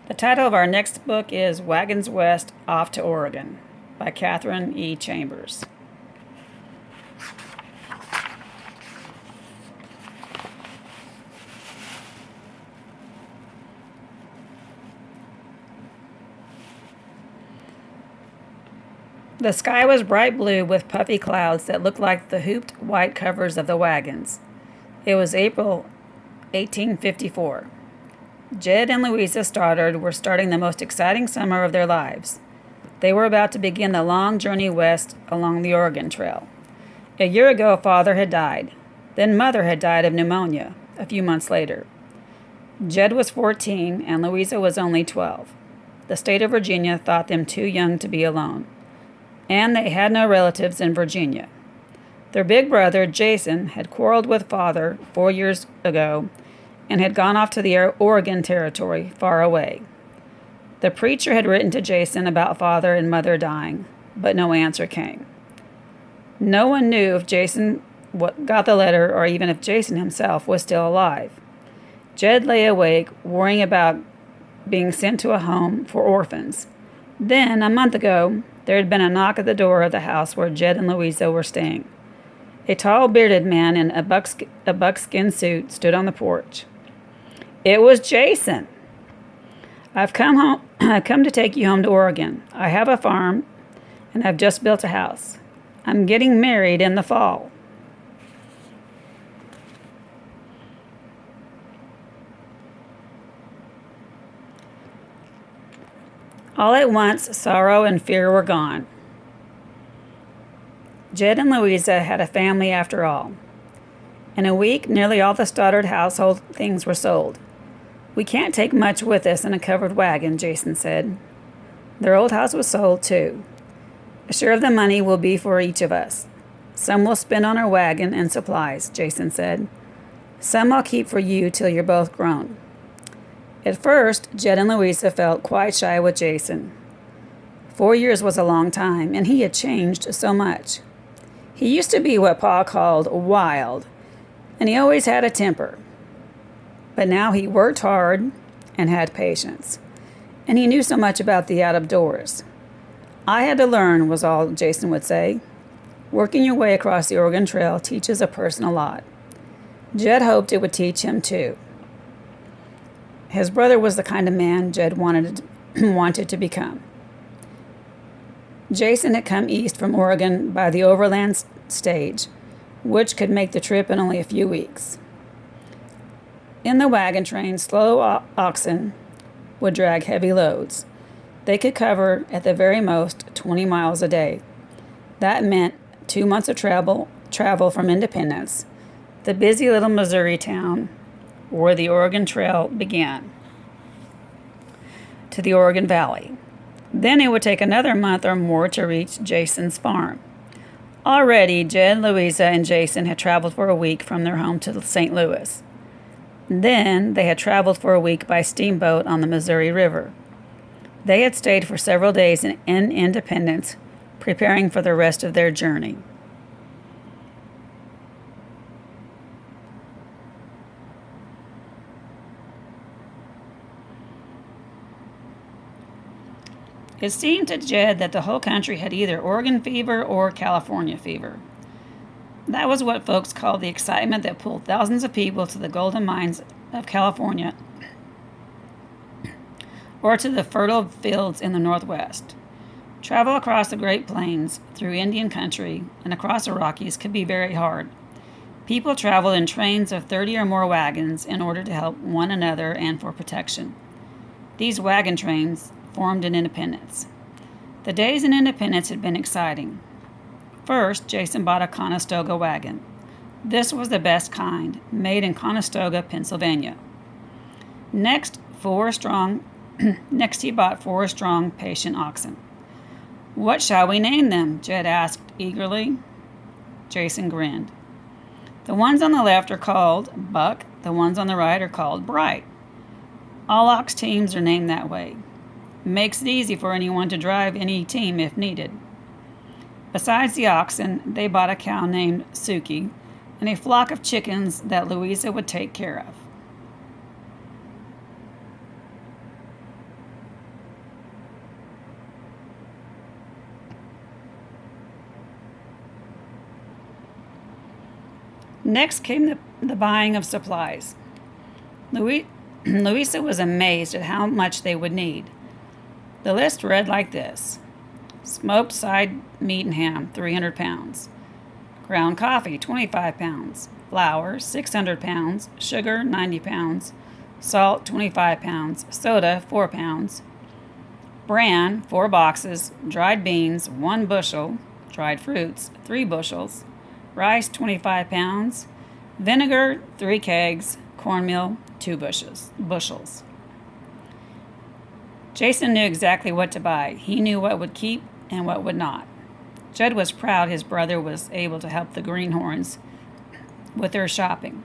The title of our next book is Wagons West Off to Oregon by Catherine E. Chambers. The sky was bright blue with puffy clouds that looked like the hooped white covers of the wagons. It was April 1854. Jed and Louisa Stoddard were starting the most exciting summer of their lives. They were about to begin the long journey west along the Oregon Trail. A year ago, Father had died. Then Mother had died of pneumonia a few months later. Jed was 14 and Louisa was only 12. The state of Virginia thought them too young to be alone. And they had no relatives in Virginia. Their big brother, Jason, had quarreled with Father 4 years ago and had gone off to the Oregon Territory, far away. The preacher had written to Jason about Father and Mother dying, but no answer came. No one knew if Jason got the letter or even if Jason himself was still alive. Jed lay awake, worrying about being sent to a home for orphans. Then, a month ago, there had been a knock at the door of the house where Jed and Louisa were staying. A tall, bearded man in a buckskin suit stood on the porch. It was Jason. I've come to take you home to Oregon. I have a farm, and I've just built a house. I'm getting married in the fall. All at once, sorrow and fear were gone. Jed and Louisa had a family after all. In a week, nearly all the Stoddard household things were sold. We can't take much with us in a covered wagon, Jason said. Their old house was sold, too. A share of the money will be for each of us. Some we'll spend on our wagon and supplies, Jason said. Some I'll keep for you till you're both grown. At first, Jed and Louisa felt quite shy with Jason. 4 years was a long time, and he had changed so much. He used to be what Pa called wild, and he always had a temper. But now he worked hard and had patience, and he knew so much about the out-of-doors. I had to learn, was all Jason would say. Working your way across the Oregon Trail teaches a person a lot. Jed hoped it would teach him, too. His brother was the kind of man Jed wanted to become. Jason had come east from Oregon by the overland stage, which could make the trip in only a few weeks. In the wagon train, slow oxen would drag heavy loads. They could cover, at the very most, 20 miles a day. That meant 2 months of travel from Independence, the busy little Missouri town where the Oregon Trail began, to the Oregon Valley. Then it would take another month or more to reach Jason's farm. Already, Jed, Louisa, and Jason had traveled for a week from their home to St. Louis. Then they had traveled for a week by steamboat on the Missouri River. They had stayed for several days in Independence, preparing for the rest of their journey. It seemed to Jed that the whole country had either Oregon fever or California fever. That was what folks called the excitement that pulled thousands of people to the golden mines of California or to the fertile fields in the Northwest. Travel across the Great Plains, through Indian country, and across the Rockies could be very hard. People traveled in trains of 30 or more wagons in order to help one another and for protection. These wagon trains formed in Independence. The days in Independence had been exciting. First, Jason bought a Conestoga wagon. This was the best kind, made in Conestoga, Pennsylvania. Next, he bought 4 strong, patient oxen. What shall we name them? Jed asked eagerly. Jason grinned. The ones on the left are called Buck, the ones on the right are called Bright. All ox teams are named that way. Makes it easy for anyone to drive any team if needed. Besides the oxen, they bought a cow named Suki and a flock of chickens that Louisa would take care of. Next came the buying of supplies. Louisa was amazed at how much they would need. The list read like this: smoked side meat and ham, 300 pounds. Ground coffee, 25 pounds. Flour, 600 pounds. Sugar, 90 pounds. Salt, 25 pounds. Soda, 4 pounds. Bran, 4 boxes. Dried beans, 1 bushel. Dried fruits, 3 bushels. Rice, 25 pounds. Vinegar, 3 kegs. Cornmeal, 2 bushels. Jason knew exactly what to buy. He knew what would keep and what would not. Jed was proud his brother was able to help the Greenhorns with their shopping.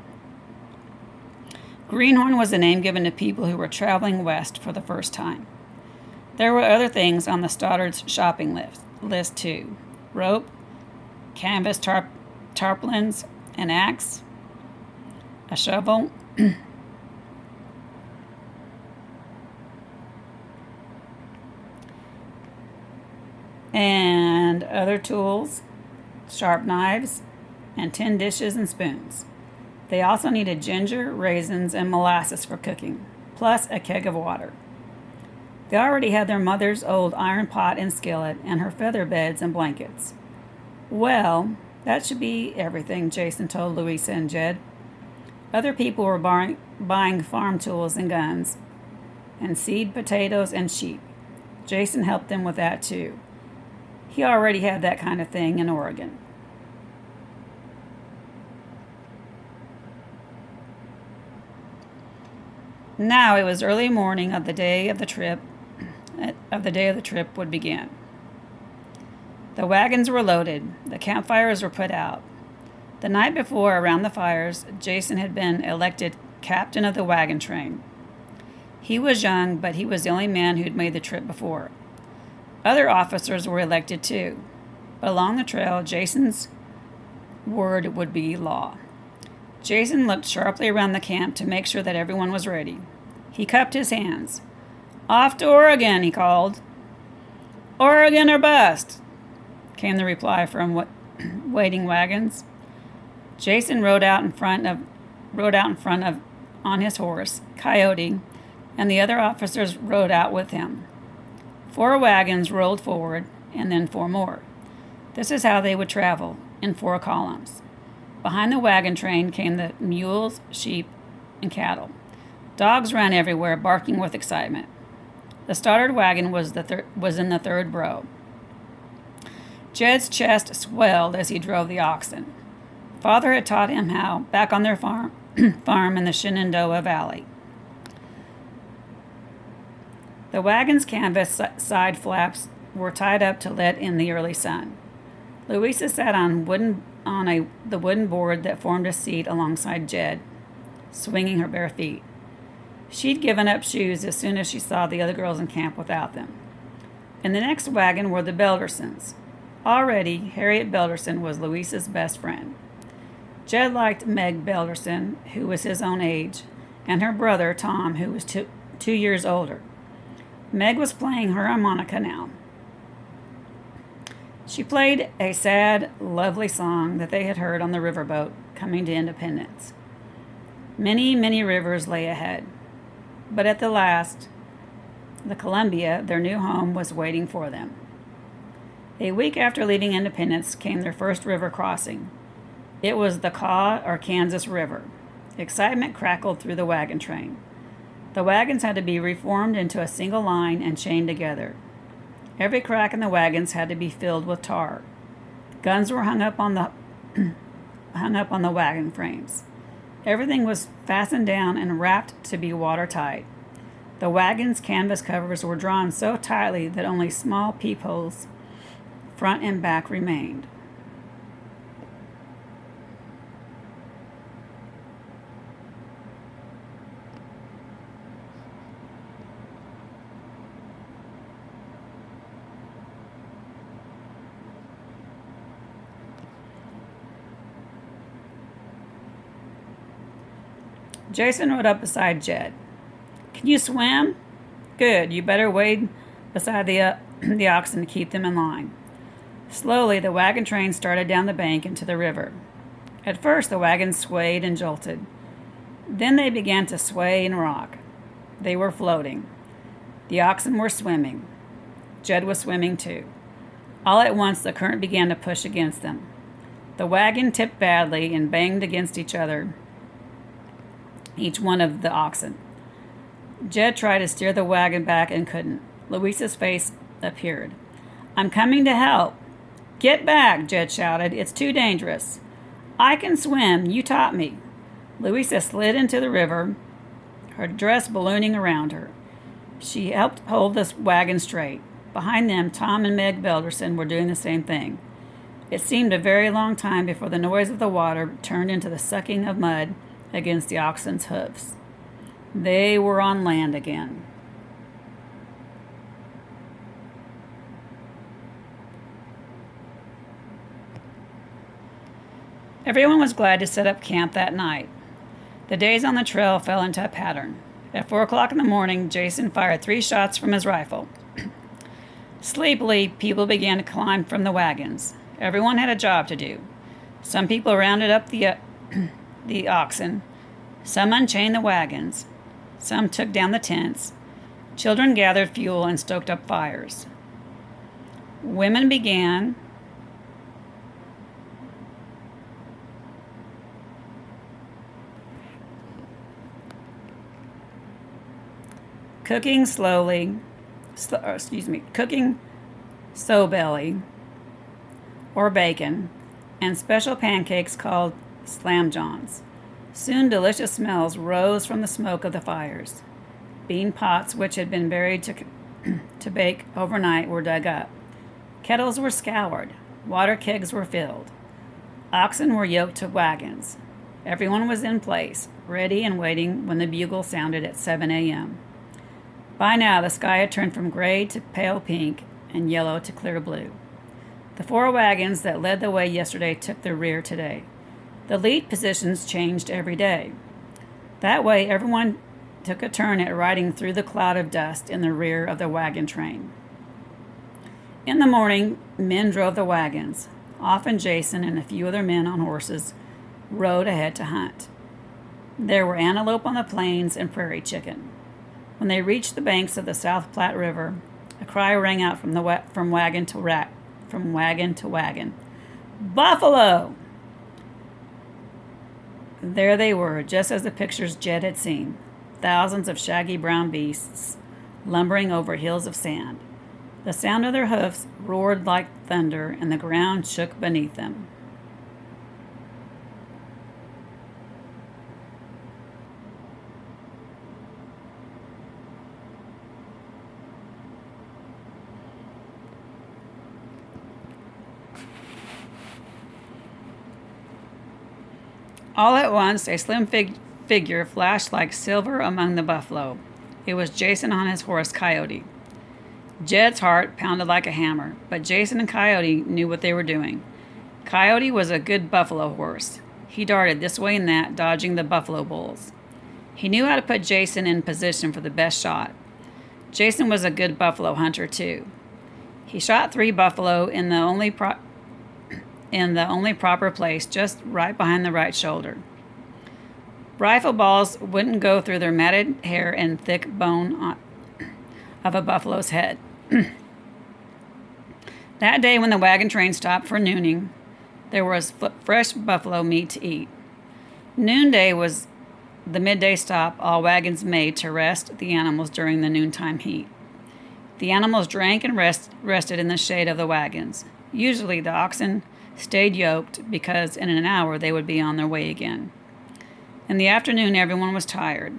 Greenhorn was a name given to people who were traveling west for the first time. There were other things on the Stoddards' shopping list too: rope, canvas tarpaulins, an axe, a shovel, and other tools, sharp knives, and tin dishes and spoons. They also needed ginger, raisins, and molasses for cooking, plus a keg of water. They already had their mother's old iron pot and skillet and her feather beds and blankets. Well, that should be everything, Jason told Louisa and Jed. Other people were buying farm tools and guns, and seed potatoes and sheep. Jason helped them with that too. He already had that kind of thing in Oregon. Now it was early morning of the day of the trip would begin. The wagons were loaded. The campfires were put out. The night before, around the fires, Jason had been elected captain of the wagon train. He was young, but he was the only man who'd made the trip before. Other officers were elected too, but along the trail, Jason's word would be law. Jason looked sharply around the camp to make sure that everyone was ready. He cupped his hands. "Off to Oregon," he called. "Oregon or bust," came the reply from waiting wagons. Jason rode out in front of on his horse, Coyote, and the other officers rode out with him. 4 wagons rolled forward, and then 4 more. This is how they would travel, in 4 columns. Behind the wagon train came the mules, sheep, and cattle. Dogs ran everywhere, barking with excitement. The started wagon was in the 3rd row. Jed's chest swelled as he drove the oxen. Father had taught him how, back on their farm in the Shenandoah Valley. The wagon's canvas side flaps were tied up to let in the early sun. Louisa sat on the wooden board that formed a seat alongside Jed, swinging her bare feet. She'd given up shoes as soon as she saw the other girls in camp without them. In the next wagon were the Beldersons. Already, Harriet Belderson was Louisa's best friend. Jed liked Meg Belderson, who was his own age, and her brother, Tom, who was 2 years older. Meg was playing her harmonica now. She played a sad, lovely song that they had heard on the riverboat coming to Independence. Many, many rivers lay ahead, but at the last, the Columbia, their new home, was waiting for them. A week after leaving Independence came their first river crossing. It was the Kaw or Kansas River. Excitement crackled through the wagon train. The wagons had to be reformed into a single line and chained together. Every crack in the wagons had to be filled with tar. Guns were hung up on the wagon frames. Everything was fastened down and wrapped to be watertight. The wagon's canvas covers were drawn so tightly that only small peepholes, front and back, remained. Jason rode up beside Jed. "Can you swim?" "Good. You better wade beside the oxen to keep them in line." Slowly, the wagon train started down the bank into the river. At first, the wagons swayed and jolted. Then they began to sway and rock. They were floating. The oxen were swimming. Jed was swimming too. All at once, the current began to push against them. The wagon tipped badly and banged against each one of the oxen. Jed tried to steer the wagon back and couldn't. Louisa's face appeared. "I'm coming to help." "Get back," Jed shouted. "It's too dangerous." "I can swim. You taught me." Louisa slid into the river, her dress ballooning around her. She helped hold the wagon straight. Behind them, Tom and Meg Belderson were doing the same thing. It seemed a very long time before the noise of the water turned into the sucking of mud against the oxen's hoofs. They were on land again. Everyone was glad to set up camp that night. The days on the trail fell into a pattern. At 4 o'clock in the morning, Jason fired 3 shots from his rifle. Sleepily, people began to climb from the wagons. Everyone had a job to do. Some people rounded up the oxen. Some unchained the wagons. Some took down the tents. Children gathered fuel and stoked up fires. Women began cooking sow belly or bacon and special pancakes called slam johns. Soon delicious smells rose from the smoke of the fires. Bean pots, which had been buried to bake overnight, were dug up. Kettles were scoured. Water kegs were filled. Oxen were yoked to wagons. Everyone was in place, ready and waiting when the bugle sounded at 7 a.m. By now, the sky had turned from gray to pale pink and yellow to clear blue. The 4 wagons that led the way yesterday took the rear today. The lead positions changed every day. That way, everyone took a turn at riding through the cloud of dust in the rear of the wagon train. In the morning, men drove the wagons. Often Jason and a few other men on horses rode ahead to hunt. There were antelope on the plains and prairie chicken. When they reached the banks of the South Platte River, a cry rang out from wagon to wagon. "Buffalo!" There they were, just as the pictures Jed had seen. Thousands of shaggy brown beasts lumbering over hills of sand. The sound of their hoofs roared like thunder, and the ground shook beneath them. All at once, a slim figure flashed like silver among the buffalo. It was Jason on his horse, Coyote. Jed's heart pounded like a hammer, but Jason and Coyote knew what they were doing. Coyote was a good buffalo horse. He darted this way and that, dodging the buffalo bulls. He knew how to put Jason in position for the best shot. Jason was a good buffalo hunter, too. He shot 3 buffalo in the only proper place, just right behind the right shoulder. Rifle balls wouldn't go through their matted hair and thick bone of a buffalo's head. That day when the wagon train stopped for nooning, there was fresh buffalo meat to eat. Noonday was the midday stop all wagons made to rest the animals during the noontime heat. The animals drank and rested in the shade of the wagons. Usually the oxen stayed yoked because in an hour they would be on their way again. In the afternoon, everyone was tired.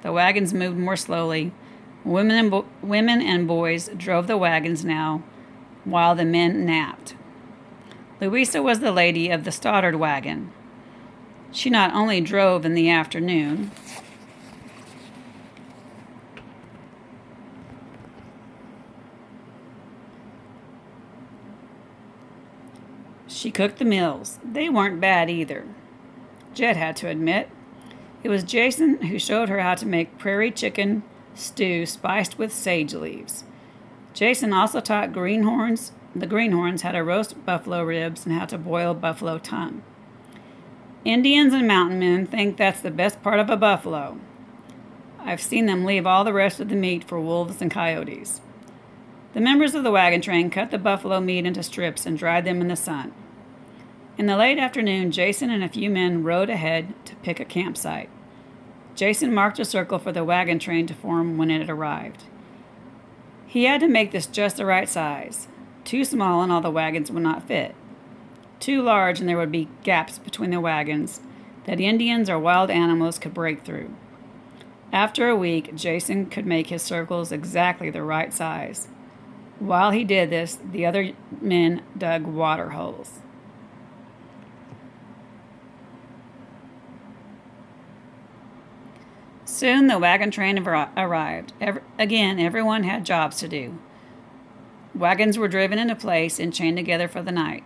The wagons moved more slowly. Women and boys drove the wagons now, while the men napped. Louisa was the lady of the Stoddard wagon. She not only drove in the afternoon, she cooked the meals. They weren't bad either. Jed had to admit. It was Jason who showed her how to make prairie chicken stew spiced with sage leaves. Jason also taught the greenhorns how to roast buffalo ribs and how to boil buffalo tongue. Indians and mountain men think that's the best part of a buffalo. I've seen them leave all the rest of the meat for wolves and coyotes. The members of the wagon train cut the buffalo meat into strips and dried them in the sun. In the late afternoon, Jason and a few men rode ahead to pick a campsite. Jason marked a circle for the wagon train to form when it arrived. He had to make this just the right size. Too small and all the wagons would not fit. Too large and there would be gaps between the wagons that Indians or wild animals could break through. After a week, Jason could make his circles exactly the right size. While he did this, the other men dug water holes. Soon the wagon train arrived. Again, everyone had jobs to do. Wagons were driven into place and chained together for the night.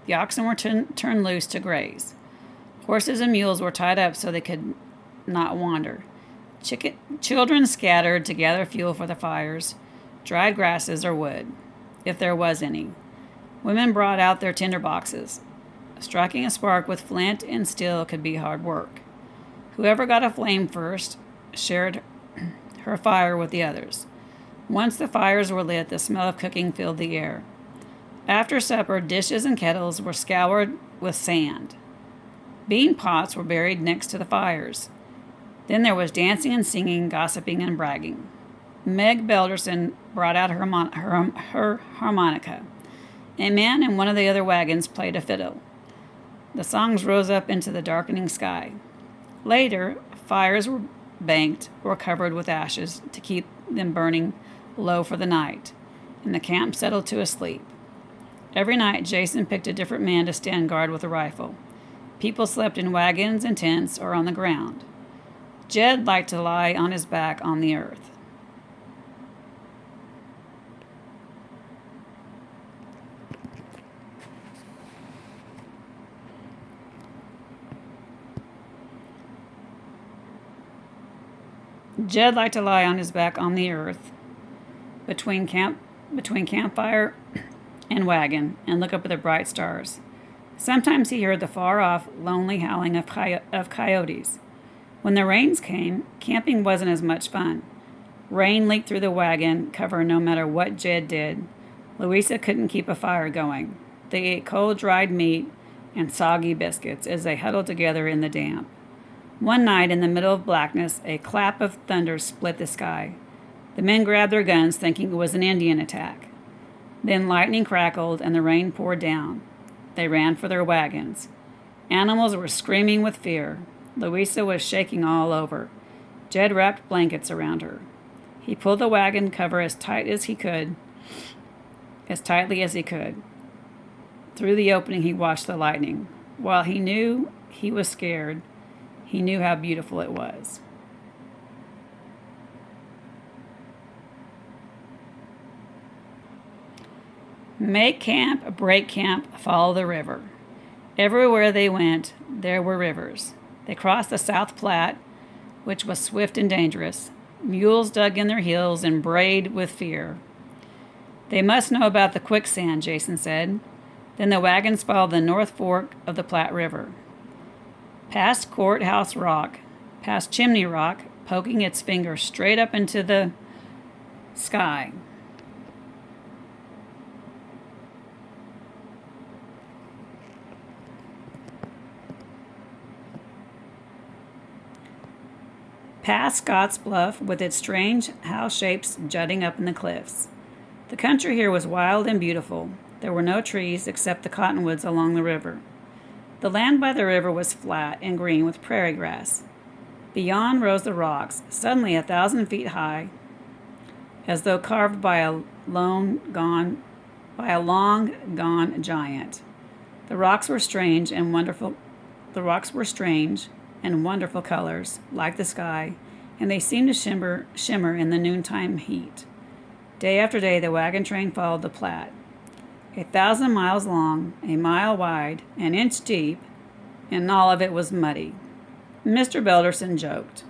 The oxen were turned loose to graze. Horses and mules were tied up so they could not wander. Children scattered to gather fuel for the fires, dried grasses or wood, if there was any. Women brought out their tinder boxes. Striking a spark with flint and steel could be hard work. Whoever got a flame first shared her fire with the others. Once the fires were lit, the smell of cooking filled the air. After supper, dishes and kettles were scoured with sand. Bean pots were buried next to the fires. Then there was dancing and singing, gossiping and bragging. Meg Belderson brought out her harmonica. A man in one of the other wagons played a fiddle. The songs rose up into the darkening sky. Later, fires were banked or covered with ashes to keep them burning low for the night, and the camp settled to a sleep. Every night, Jason picked a different man to stand guard with a rifle. People slept in wagons and tents or on the ground. Jed liked to lie on his back on the earth. Jed liked to lie on his back on the earth between campfire and wagon and look up at the bright stars. Sometimes he heard the far-off, lonely howling of coyotes. When the rains came, camping wasn't as much fun. Rain leaked through the wagon cover no matter what Jed did. Louisa couldn't keep a fire going. They ate cold, dried meat and soggy biscuits as they huddled together in the damp. One night, in the middle of blackness, a clap of thunder split the sky. The men grabbed their guns, thinking it was an Indian attack. Then lightning crackled and the rain poured down. They ran for their wagons. Animals were screaming with fear. Louisa was shaking all over. Jed wrapped blankets around her. He pulled the wagon cover as tightly as he could. Through the opening, he watched the lightning. While he knew he was scared, he knew how beautiful it was. Make camp, break camp, follow the river. Everywhere they went, there were rivers. They crossed the South Platte, which was swift and dangerous. Mules dug in their heels and brayed with fear. They must know about the quicksand, Jason said. Then the wagons followed the North Fork of the Platte River. Past Courthouse Rock, past Chimney Rock, poking its finger straight up into the sky. Past Scott's Bluff with its strange house shapes jutting up in the cliffs. The country here was wild and beautiful. There were no trees except the cottonwoods along the river. The land by the river was flat and green with prairie grass. Beyond rose the rocks, suddenly 1,000 feet high, as though carved by a long gone giant. The rocks were strange and wonderful colors, like the sky, and they seemed to shimmer in the noontime heat. Day after day, the wagon train followed the Platte. 1,000 miles long, a mile wide, an inch deep, and all of it was muddy. Mr. Belderson joked.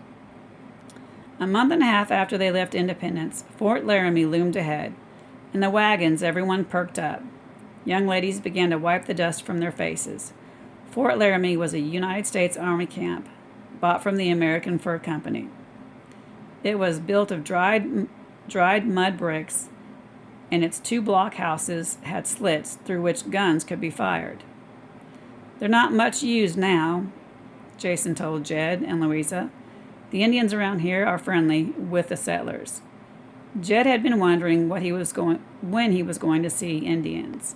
A month and a half after they left Independence, Fort Laramie loomed ahead. In the wagons, everyone perked up. Young ladies began to wipe the dust from their faces. Fort Laramie was a United States Army camp bought from the American Fur Company. It was built of dried mud bricks, and its 2 block houses had slits through which guns could be fired. They're not much used now, Jason told Jed and Louisa. The Indians around here are friendly with the settlers. Jed had been wondering when he was going to see Indians.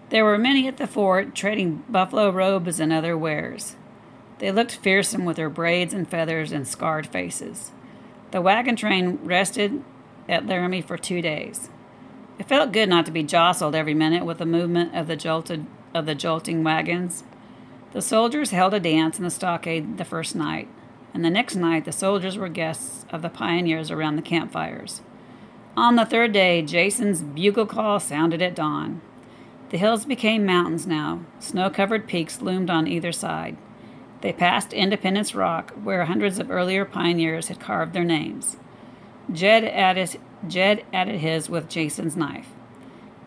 There were many at the fort trading buffalo robes and other wares. They looked fearsome with their braids and feathers and scarred faces. The wagon train rested at Laramie for 2 days. It felt good not to be jostled every minute with the movement of the jolting wagons. The soldiers held a dance in the stockade the first night, and the next night the soldiers were guests of the pioneers around the campfires. On the 3rd day, Jason's bugle call sounded at dawn. The hills became mountains now. Snow-covered peaks loomed on either side. They passed Independence Rock, where hundreds of earlier pioneers had carved their names. Jed added his with Jason's knife.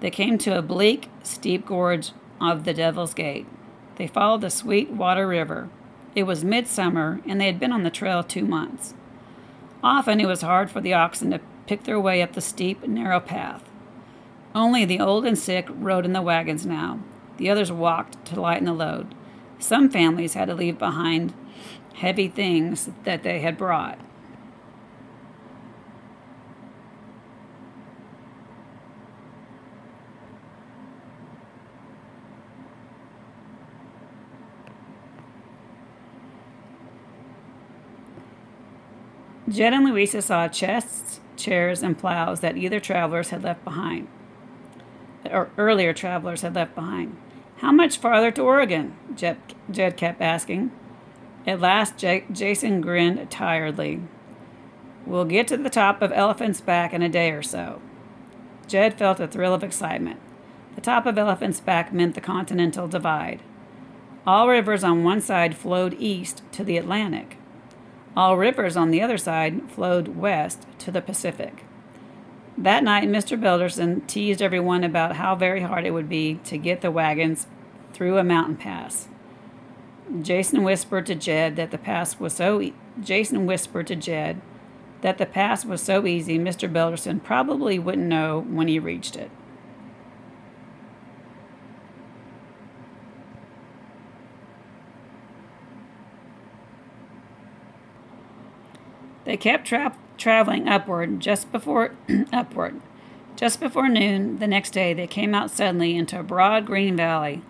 They came to a bleak, steep gorge of the Devil's Gate. They followed the Sweetwater River. It was midsummer, and they had been on the trail 2 months. Often it was hard for the oxen to pick their way up the steep, narrow path. Only the old and sick rode in the wagons now. The others walked to lighten the load. Some families had to leave behind heavy things that they had brought. Jed and Louisa saw chests, chairs, and plows that earlier travelers had left behind. How much farther to Oregon? Jed kept asking. At last, Jason grinned tiredly. We'll get to the top of Elephant's Back in a day or so. Jed felt a thrill of excitement. The top of Elephant's Back meant the Continental Divide. All rivers on one side flowed east to the Atlantic. All rivers on the other side flowed west to the Pacific. That night, Mr. Belderson teased everyone about how very hard it would be to get the wagons through a mountain pass. Jason whispered to Jed that the pass was so easy, Mr. Belderson probably wouldn't know when he reached it. They kept traveling upward just before noon the next day. They came out suddenly into a broad green valley.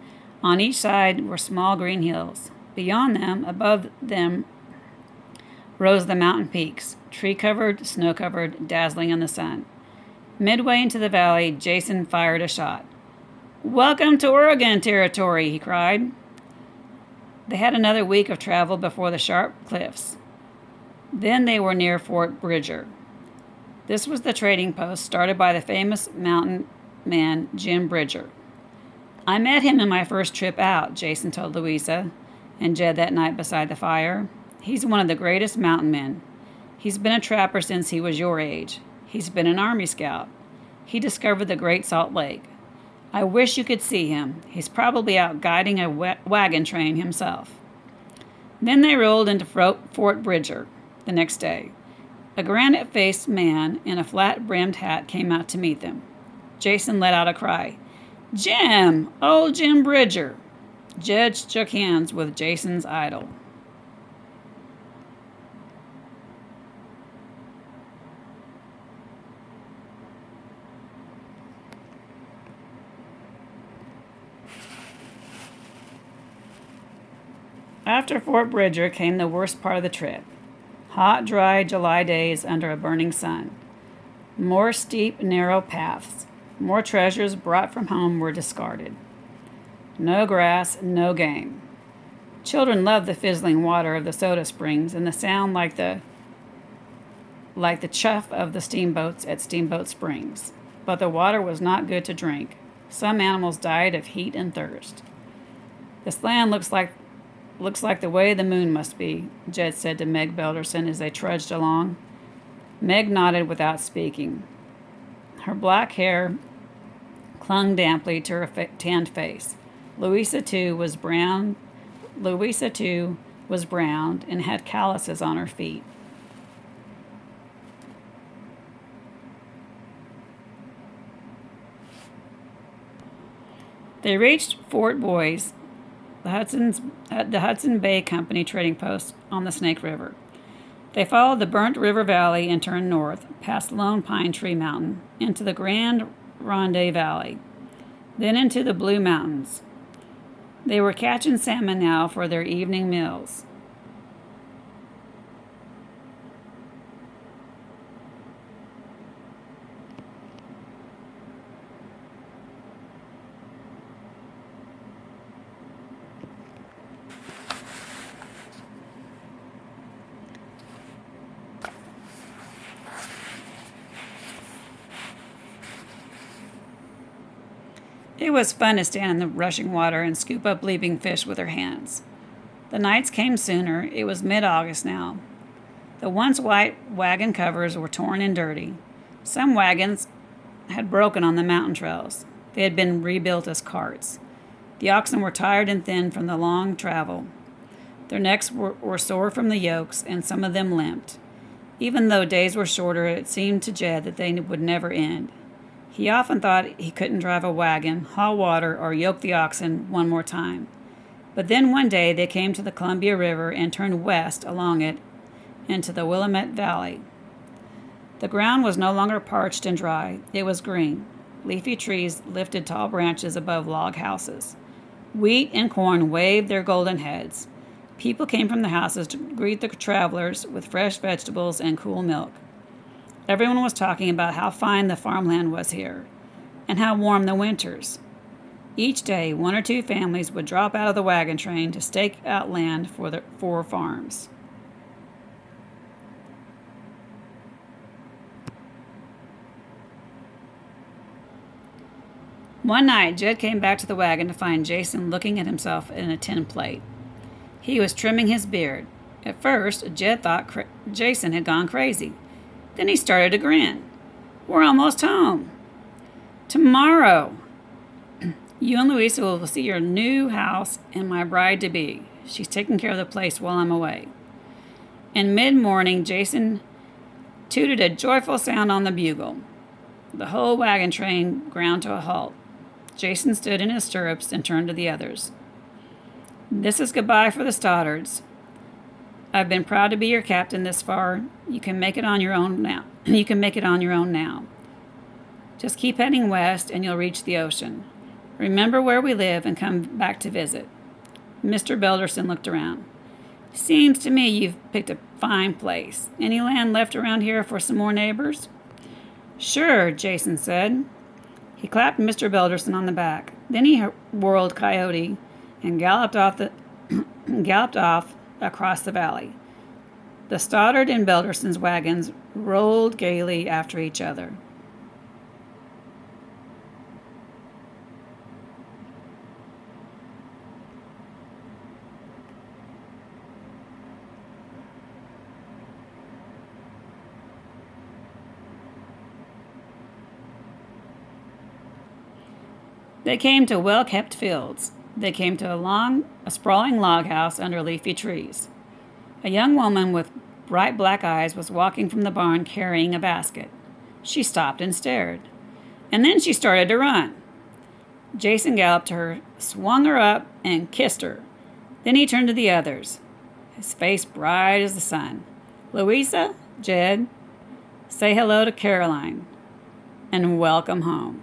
On each side were small green hills. Beyond them, above them, rose the mountain peaks, tree-covered, snow-covered, dazzling in the sun. Midway into the valley, Jason fired a shot. "Welcome to Oregon territory," he cried. They had another week of travel before the sharp cliffs. Then they were near Fort Bridger. This was the trading post started by the famous mountain man Jim Bridger. I met him in my first trip out, Jason told Louisa and Jed that night beside the fire. He's one of the greatest mountain men. He's been a trapper since he was your age. He's been an Army Scout. He discovered the Great Salt Lake. I wish you could see him. He's probably out guiding a wagon train himself. Then they rolled into Fort Bridger the next day. A granite-faced man in a flat-brimmed hat came out to meet them. Jason let out a cry. "Jim! Old Jim Bridger!" Jed shook hands with Jason's idol. After Fort Bridger came the worst part of the trip. Hot, dry July days under a burning sun. More steep, narrow paths. More treasures brought from home were discarded. No grass, no game. Children loved the fizzling water of the soda springs and the sound like the chuff of the steamboats at Steamboat Springs. But the water was not good to drink. Some animals died of heat and thirst. "This land looks like the way the moon must be," Jed said to Meg Belderson as they trudged along. Meg nodded without speaking. Her black hair clung damply to her tanned face. Louisa, too, was brown. Louisa, too, was browned and had calluses on her feet. They reached Fort Boys, the Hudson Bay Company trading post on the Snake River. They followed the burnt river valley and turned north, past Lone Pine Tree Mountain, into the Grand Ronde Valley, then into the Blue Mountains. They were catching salmon now for their evening meals. It was fun to stand in the rushing water and scoop up leaping fish with her hands. The nights came sooner. It was mid-August now. The once white wagon covers were torn and dirty. Some wagons had broken on the mountain trails. They had been rebuilt as carts. The oxen were tired and thin from the long travel. Their necks were sore from the yokes, and some of them limped. Even though days were shorter, it seemed to Jed that they would never end. He often thought he couldn't drive a wagon, haul water, or yoke the oxen one more time. But then one day they came to the Columbia River and turned west along it into the Willamette Valley. The ground was no longer parched and dry. It was green. Leafy trees lifted tall branches above log houses. Wheat and corn waved their golden heads. People came from the houses to greet the travelers with fresh vegetables and cool milk. Everyone was talking about how fine the farmland was here, and how warm the winters. Each day, one or two families would drop out of the wagon train to stake out land for farms. One night, Jed came back to the wagon to find Jason looking at himself in a tin plate. He was trimming his beard. At first, Jed thought Jason had gone crazy. Then he started to grin. "We're almost home." "Tomorrow. You and Louisa will see your new house and my bride-to-be. She's taking care of the place while I'm away." In mid-morning, Jason tooted a joyful sound on the bugle. The whole wagon train ground to a halt. Jason stood in his stirrups and turned to the others. "This is goodbye for the Stoddards. I've been proud to be your captain this far. You can make it on your own now. Just keep heading west and you'll reach the ocean. Remember where we live and come back to visit." Mr. Belderson looked around. "Seems to me you've picked a fine place. Any land left around here for some more neighbors?" "Sure," Jason said. He clapped Mr. Belderson on the back. Then he whirled Coyote and galloped off across the valley. The Stoddard and Belderson's wagons rolled gaily after each other. They came to well-kept fields. They came to a sprawling log house under leafy trees. A young woman with bright black eyes was walking from the barn carrying a basket. She stopped and stared. And then she started to run. Jason galloped to her, swung her up, and kissed her. Then he turned to the others, his face bright as the sun. "Louisa, Jed, say hello to Caroline, and welcome home."